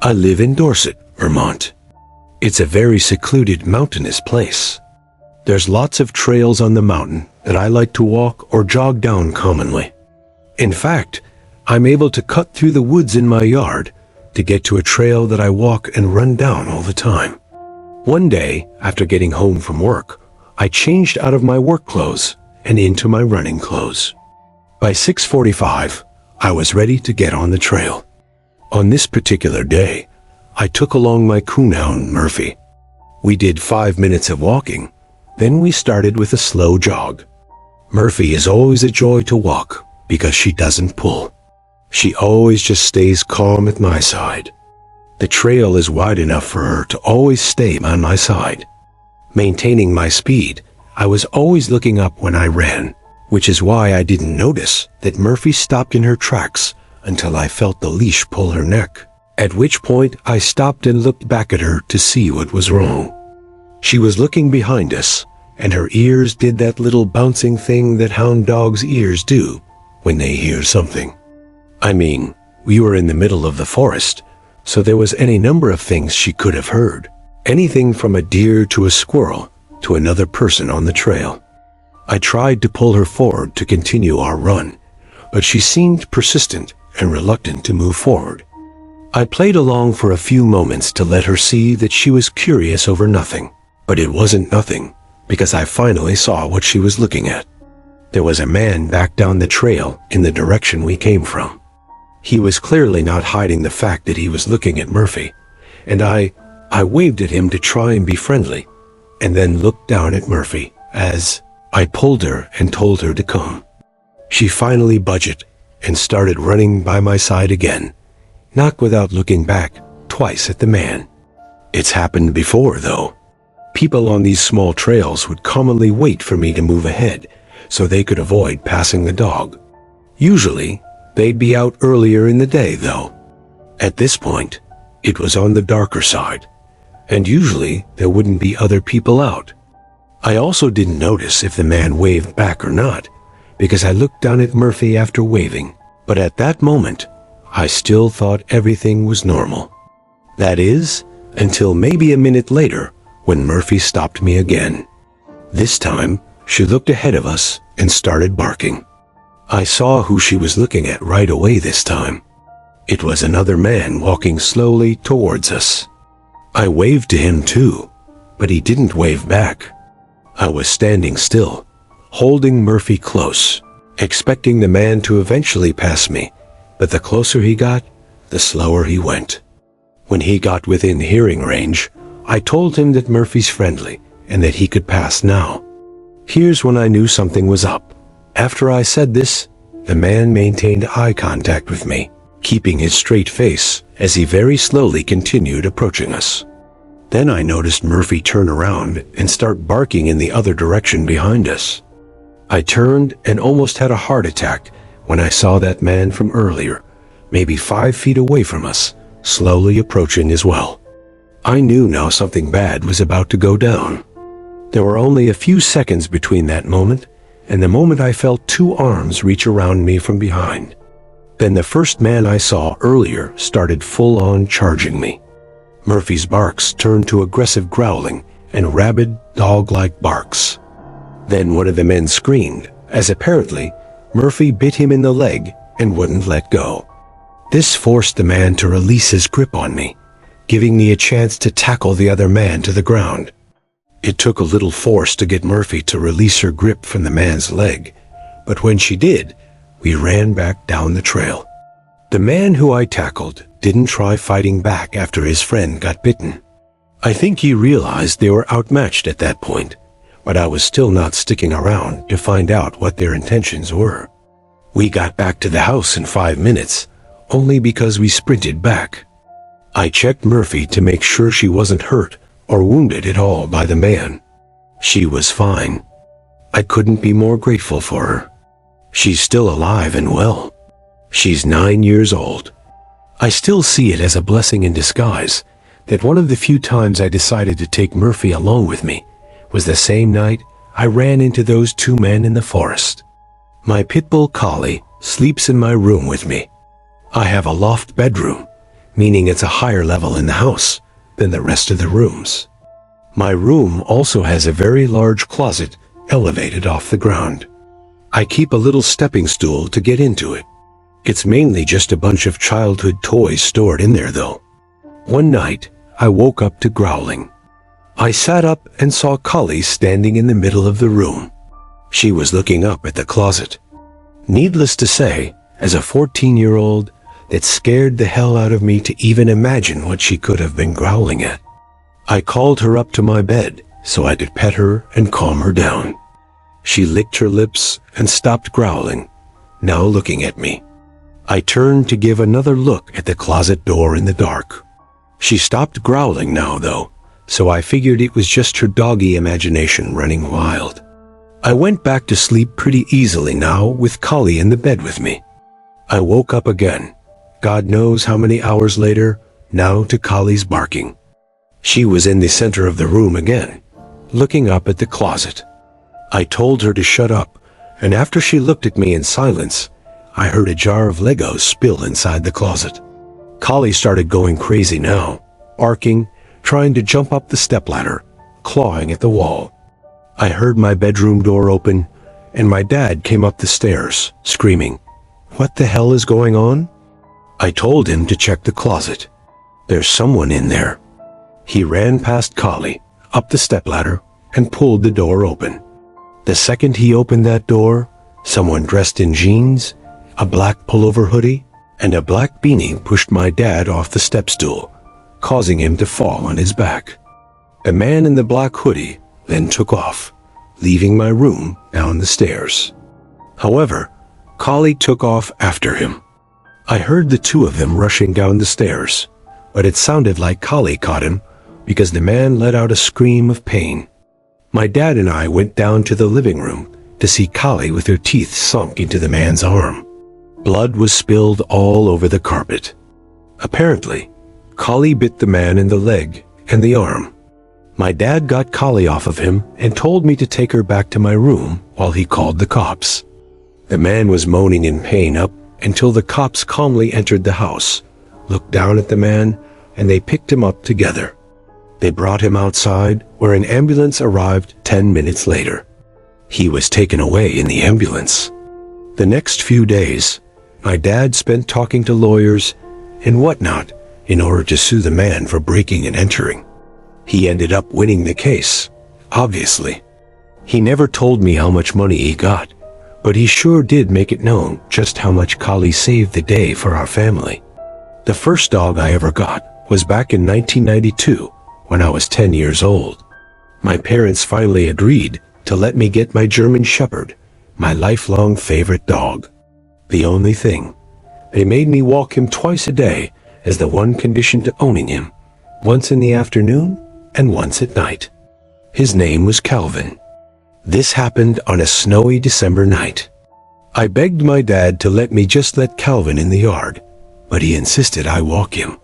I live in Dorset, Vermont. It's a very secluded mountainous place. There's lots of trails on the mountain that I like to walk or jog down commonly. In fact, I'm able to cut through the woods in my yard to get to a trail that I walk and run down all the time. One day, after getting home from work, I changed out of my work clothes and into my running clothes. By 6:45, I was ready to get on the trail. On this particular day, I took along my coonhound, Murphy. We did 5 minutes of walking, then we started with a slow jog. Murphy is always a joy to walk because she doesn't pull. She always just stays calm at my side. The trail is wide enough for her to always stay on my side. Maintaining my speed, I was always looking up when I ran, which is why I didn't notice that Murphy stopped in her tracks until I felt the leash pull her neck, at which point I stopped and looked back at her to see what was wrong. She was looking behind us, and her ears did that little bouncing thing that hound dogs' ears do when they hear something. I mean, we were in the middle of the forest, so there was any number of things she could have heard. Anything from a deer to a squirrel to another person on the trail. I tried to pull her forward to continue our run, but she seemed persistent and reluctant to move forward. I played along for a few moments to let her see that she was curious over nothing, but it wasn't nothing because I finally saw what she was looking at. There was a man back down the trail in the direction we came from. He was clearly not hiding the fact that he was looking at Murphy, and I waved at him to try and be friendly, and then looked down at Murphy as I pulled her and told her to come. She finally budged and started running by my side again, not without looking back twice at the man. It's happened before, though. People on these small trails would commonly wait for me to move ahead so they could avoid passing the dog. Usually, they'd be out earlier in the day, though. At this point, it was on the darker side, and usually there wouldn't be other people out. I also didn't notice if the man waved back or not, because I looked down at Murphy after waving, but at that moment, I still thought everything was normal. That is, until maybe a minute later, when Murphy stopped me again. This time, she looked ahead of us and started barking. I saw who she was looking at right away this time. It was another man walking slowly towards us. I waved to him too, but he didn't wave back. I was standing still, holding Murphy close, expecting the man to eventually pass me, but the closer he got, the slower he went. When he got within hearing range, I told him that Murphy's friendly and that he could pass now. Here's when I knew something was up. After I said this, the man maintained eye contact with me, keeping his straight face as he very slowly continued approaching us. Then I noticed Murphy turn around and start barking in the other direction behind us. I turned and almost had a heart attack when I saw that man from earlier, maybe 5 feet away from us, slowly approaching as well. I knew now something bad was about to go down. There were only a few seconds between that moment and the moment I felt 2 arms reach around me from behind. Then the first man I saw earlier started full-on charging me. Murphy's barks turned to aggressive growling and rabid, dog-like barks. Then one of the men screamed, as apparently Murphy bit him in the leg and wouldn't let go. This forced the man to release his grip on me, giving me a chance to tackle the other man to the ground. It took a little force to get Murphy to release her grip from the man's leg, but when she did, we ran back down the trail. The man who I tackled didn't try fighting back after his friend got bitten. I think he realized they were outmatched at that point, but I was still not sticking around to find out what their intentions were. We got back to the house in 5 minutes, only because we sprinted back. I checked Murphy to make sure she wasn't hurt or wounded at all by the man. She was fine. I couldn't be more grateful for her. She's still alive and well. She's 9 years old. I still see it as a blessing in disguise that one of the few times I decided to take Murphy along with me was the same night I ran into those 2 men in the forest. My pit bull collie sleeps in my room with me. I have a loft bedroom, meaning it's a higher level in the house than the rest of the rooms. My room also has a very large closet elevated off the ground. I keep a little stepping stool to get into it. It's mainly just a bunch of childhood toys stored in there though. One night, I woke up to growling. I sat up and saw Kali standing in the middle of the room. She was looking up at the closet. Needless to say, as a 14-year-old, that scared the hell out of me to even imagine what she could have been growling at. I called her up to my bed so I could pet her and calm her down. She licked her lips and stopped growling, now looking at me. I turned to give another look at the closet door in the dark. She stopped growling now though, so I figured it was just her doggy imagination running wild. I went back to sleep pretty easily now with Kali in the bed with me. I woke up again, God knows how many hours later, now to Kali's barking. She was in the center of the room again, looking up at the closet. I told her to shut up, and after she looked at me in silence, I heard a jar of Legos spill inside the closet. Kali started going crazy now, barking, trying to jump up the stepladder, clawing at the wall. I heard my bedroom door open, and my dad came up the stairs, screaming, "What the hell is going on?" I told him to check the closet. There's someone in there. He ran past Kali, up the stepladder, and pulled the door open. The second he opened that door, someone dressed in jeans, a black pullover hoodie, and a black beanie pushed my dad off the step stool, causing him to fall on his back. The man in the black hoodie then took off, leaving my room down the stairs. However, Kali took off after him. I heard the two of them rushing down the stairs, but it sounded like Kali caught him because the man let out a scream of pain. My dad and I went down to the living room to see Kali with her teeth sunk into the man's arm. Blood was spilled all over the carpet. Apparently, Kali bit the man in the leg and the arm. My dad got Kali off of him and told me to take her back to my room while he called the cops. The man was moaning in pain up until the cops calmly entered the house, looked down at the man, and they picked him up together. They brought him outside, where an ambulance arrived 10 minutes later. He was taken away in the ambulance. The next few days, my dad spent talking to lawyers and whatnot in order to sue the man for breaking and entering. He ended up winning the case, obviously. He never told me how much money he got, but he sure did make it known just how much Kali saved the day for our family. The first dog I ever got was back in 1992 when I was 10 years old. My parents finally agreed to let me get my German Shepherd, my lifelong favorite dog. The only thing, they made me walk him twice a day as the one condition to owning him, once in the afternoon and once at night. His name was Calvin. This happened on a snowy December night. I begged my dad to let me just let Calvin in the yard, but he insisted I walk him.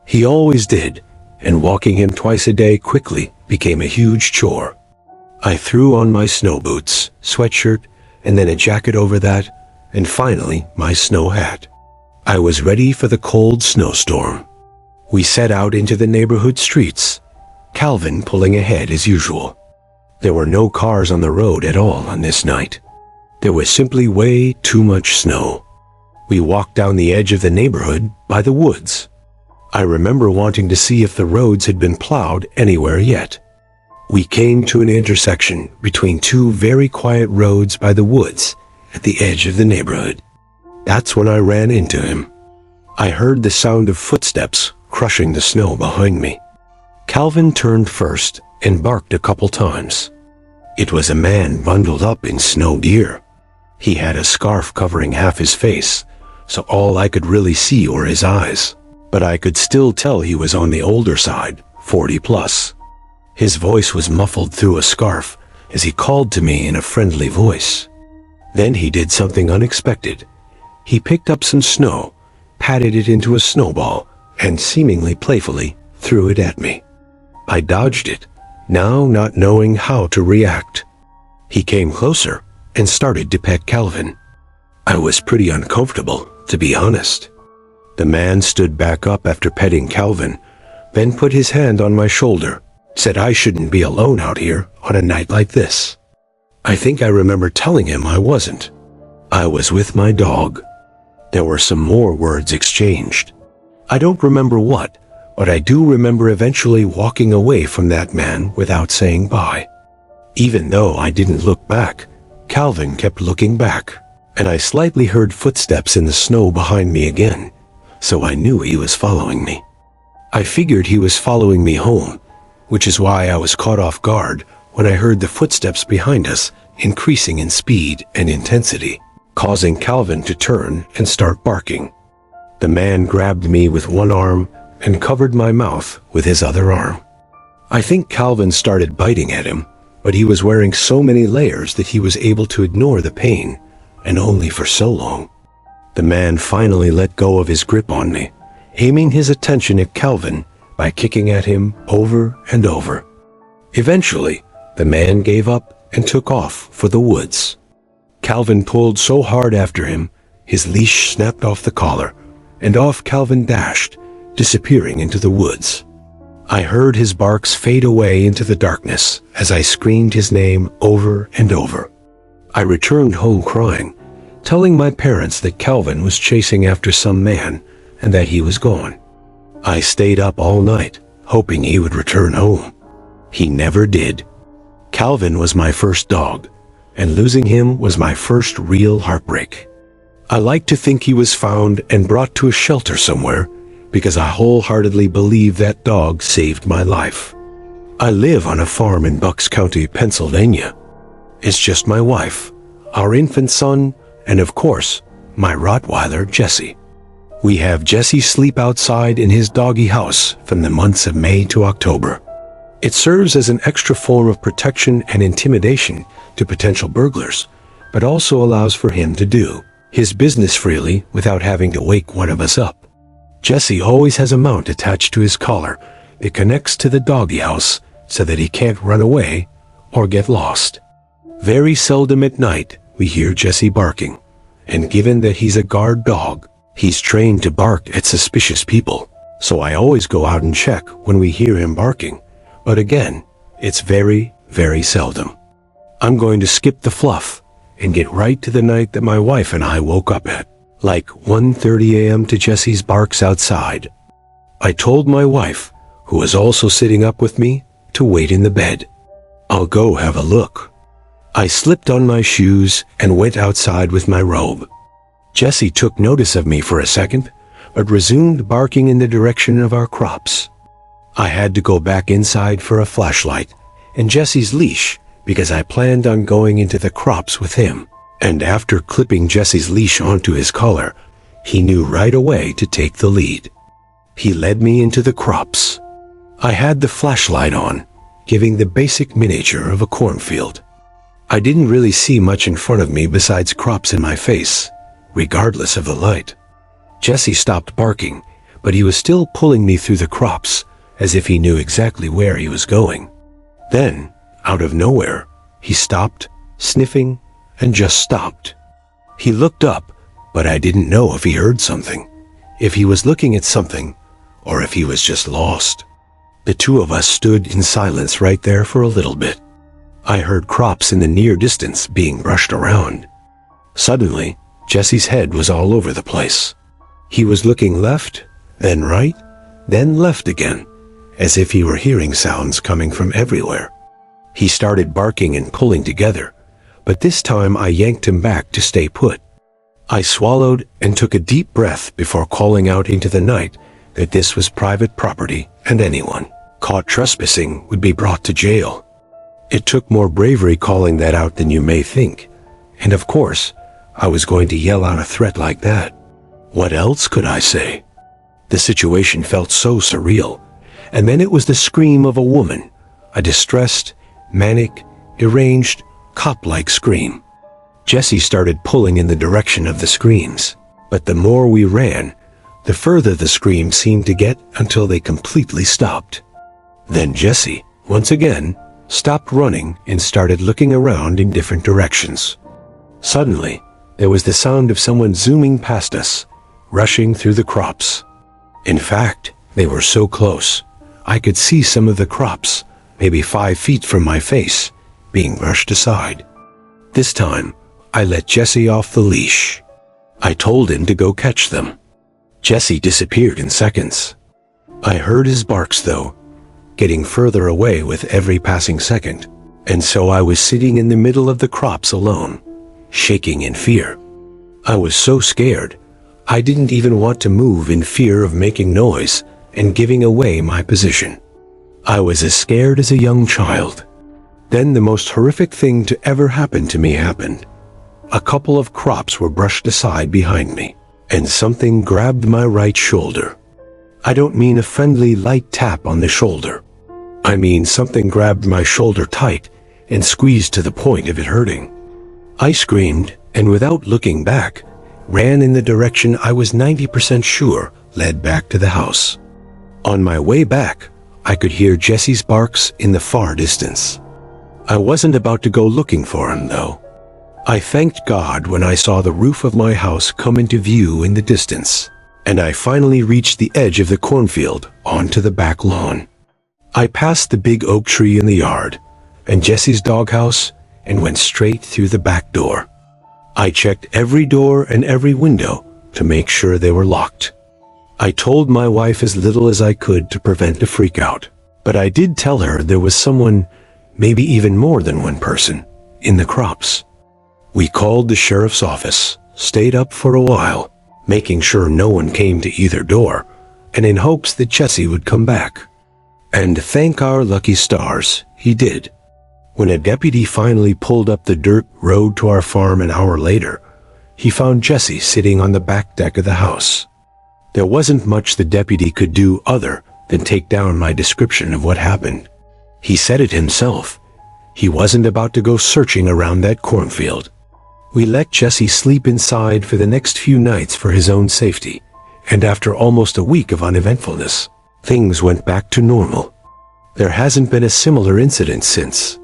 He always did, and walking him twice a day quickly became a huge chore. I threw on my snow boots, sweatshirt, and then a jacket over that, and finally my snow hat. I was ready for the cold snowstorm. We set out into the neighborhood streets, Calvin pulling ahead as usual. There were no cars on the road at all on this night. There was simply way too much snow. We walked down the edge of the neighborhood by the woods. I remember wanting to see if the roads had been plowed anywhere yet. We came to an intersection between two very quiet roads by the woods at the edge of the neighborhood. That's when I ran into him. I heard the sound of footsteps crushing the snow behind me. Calvin turned first and barked a couple times. It was a man bundled up in snow gear. He had a scarf covering half his face, so all I could really see were his eyes. But I could still tell he was on the older side, 40 plus. His voice was muffled through a scarf as he called to me in a friendly voice. Then he did something unexpected. He picked up some snow, patted it into a snowball, and seemingly playfully threw it at me. I dodged it, now not knowing how to react. He came closer and started to pet Calvin. I was pretty uncomfortable, to be honest. The man stood back up after petting Calvin, then put his hand on my shoulder, said I shouldn't be alone out here on a night like this. I think I remember telling him I wasn't. I was with my dog. There were some more words exchanged. I don't remember what, but I do remember eventually walking away from that man without saying bye. Even though I didn't look back, Calvin kept looking back, and I slightly heard footsteps in the snow behind me again, so I knew he was following me. I figured he was following me home, which is why I was caught off guard when I heard the footsteps behind us increasing in speed and intensity, causing Calvin to turn and start barking. The man grabbed me with one arm and covered my mouth with his other arm. I think Calvin started biting at him, but he was wearing so many layers that he was able to ignore the pain, and only for so long. The man finally let go of his grip on me, aiming his attention at Calvin by kicking at him over and over. Eventually, the man gave up and took off for the woods. Calvin pulled so hard after him, his leash snapped off the collar, and off Calvin dashed, disappearing into the woods. I heard his barks fade away into the darkness as I screamed his name over and over. I returned home crying, telling my parents that Calvin was chasing after some man and that he was gone. I stayed up all night, hoping he would return home. He never did. Calvin was my first dog, and losing him was my first real heartbreak. I like to think he was found and brought to a shelter somewhere, because I wholeheartedly believe that dog saved my life. I live on a farm in Bucks County, Pennsylvania. It's just my wife, our infant son, and of course, my Rottweiler, Jesse. We have Jesse sleep outside in his doggy house from the months of May to October. It serves as an extra form of protection and intimidation to potential burglars, but also allows for him to do his business freely without having to wake one of us up. Jesse always has a mount attached to his collar that connects to the doggy house so that he can't run away or get lost. Very seldom at night we hear Jesse barking, and given that he's a guard dog, he's trained to bark at suspicious people, so I always go out and check when we hear him barking, but again, it's very, very seldom. I'm going to skip the fluff and get right to the night that my wife and I woke up at, like 1:30 a.m. to Jesse's barks outside. I told my wife, who was also sitting up with me, to wait in the bed. I'll go have a look. I slipped on my shoes and went outside with my robe. Jesse took notice of me for a second, but resumed barking in the direction of our crops. I had to go back inside for a flashlight and Jesse's leash because I planned on going into the crops with him. And after clipping Jesse's leash onto his collar, he knew right away to take the lead. He led me into the crops. I had the flashlight on, giving the basic miniature of a cornfield. I didn't really see much in front of me besides crops in my face, regardless of the light. Jesse stopped barking, but he was still pulling me through the crops, as if he knew exactly where he was going. Then, out of nowhere, he stopped, sniffing, and just stopped. He looked up, but I didn't know if he heard something, if he was looking at something, or if he was just lost. The two of us stood in silence right there for a little bit. I heard crops in the near distance being brushed around. Suddenly, Jesse's head was all over the place. He was looking left, then right, then left again, as if he were hearing sounds coming from everywhere. He started barking and pulling together, but this time I yanked him back to stay put. I swallowed and took a deep breath before calling out into the night that this was private property and anyone caught trespassing would be brought to jail. It took more bravery calling that out than you may think, and of course, I was going to yell out a threat like that. What else could I say? The situation felt so surreal, and then it was the scream of a woman, a distressed, manic, deranged, cop-like scream. Jesse started pulling in the direction of the screams, but the more we ran, the further the screams seemed to get until they completely stopped. Then Jesse, once again, stopped running and started looking around in different directions. Suddenly, there was the sound of someone zooming past us, rushing through the crops. In fact, they were so close, I could see some of the crops, maybe 5 feet from my face, being brushed aside. This time, I let Jesse off the leash. I told him to go catch them. Jesse disappeared in seconds. I heard his barks though, getting further away with every passing second, and so I was sitting in the middle of the crops alone, shaking in fear. I was so scared, I didn't even want to move in fear of making noise and giving away my position. I was as scared as a young child. Then the most horrific thing to ever happen to me happened. A couple of crops were brushed aside behind me, and something grabbed my right shoulder. I don't mean a friendly light tap on the shoulder. I mean something grabbed my shoulder tight and squeezed to the point of it hurting. I screamed, and without looking back, ran in the direction I was 90% sure led back to the house. On my way back, I could hear Jesse's barks in the far distance. I wasn't about to go looking for him, though. I thanked God when I saw the roof of my house come into view in the distance, and I finally reached the edge of the cornfield onto the back lawn. I passed the big oak tree in the yard and Jesse's doghouse and went straight through the back door. I checked every door and every window to make sure they were locked. I told my wife as little as I could to prevent a freakout, but I did tell her there was someone, maybe even more than one person, in the crops. We called the sheriff's office, stayed up for a while, making sure no one came to either door, and in hopes that Jesse would come back. And thank our lucky stars, he did. When a deputy finally pulled up the dirt road to our farm an hour later, he found Jesse sitting on the back deck of the house. There wasn't much the deputy could do other than take down my description of what happened. He said it himself. He wasn't about to go searching around that cornfield. We let Jesse sleep inside for the next few nights for his own safety, and after almost a week of uneventfulness, things went back to normal. There hasn't been a similar incident since.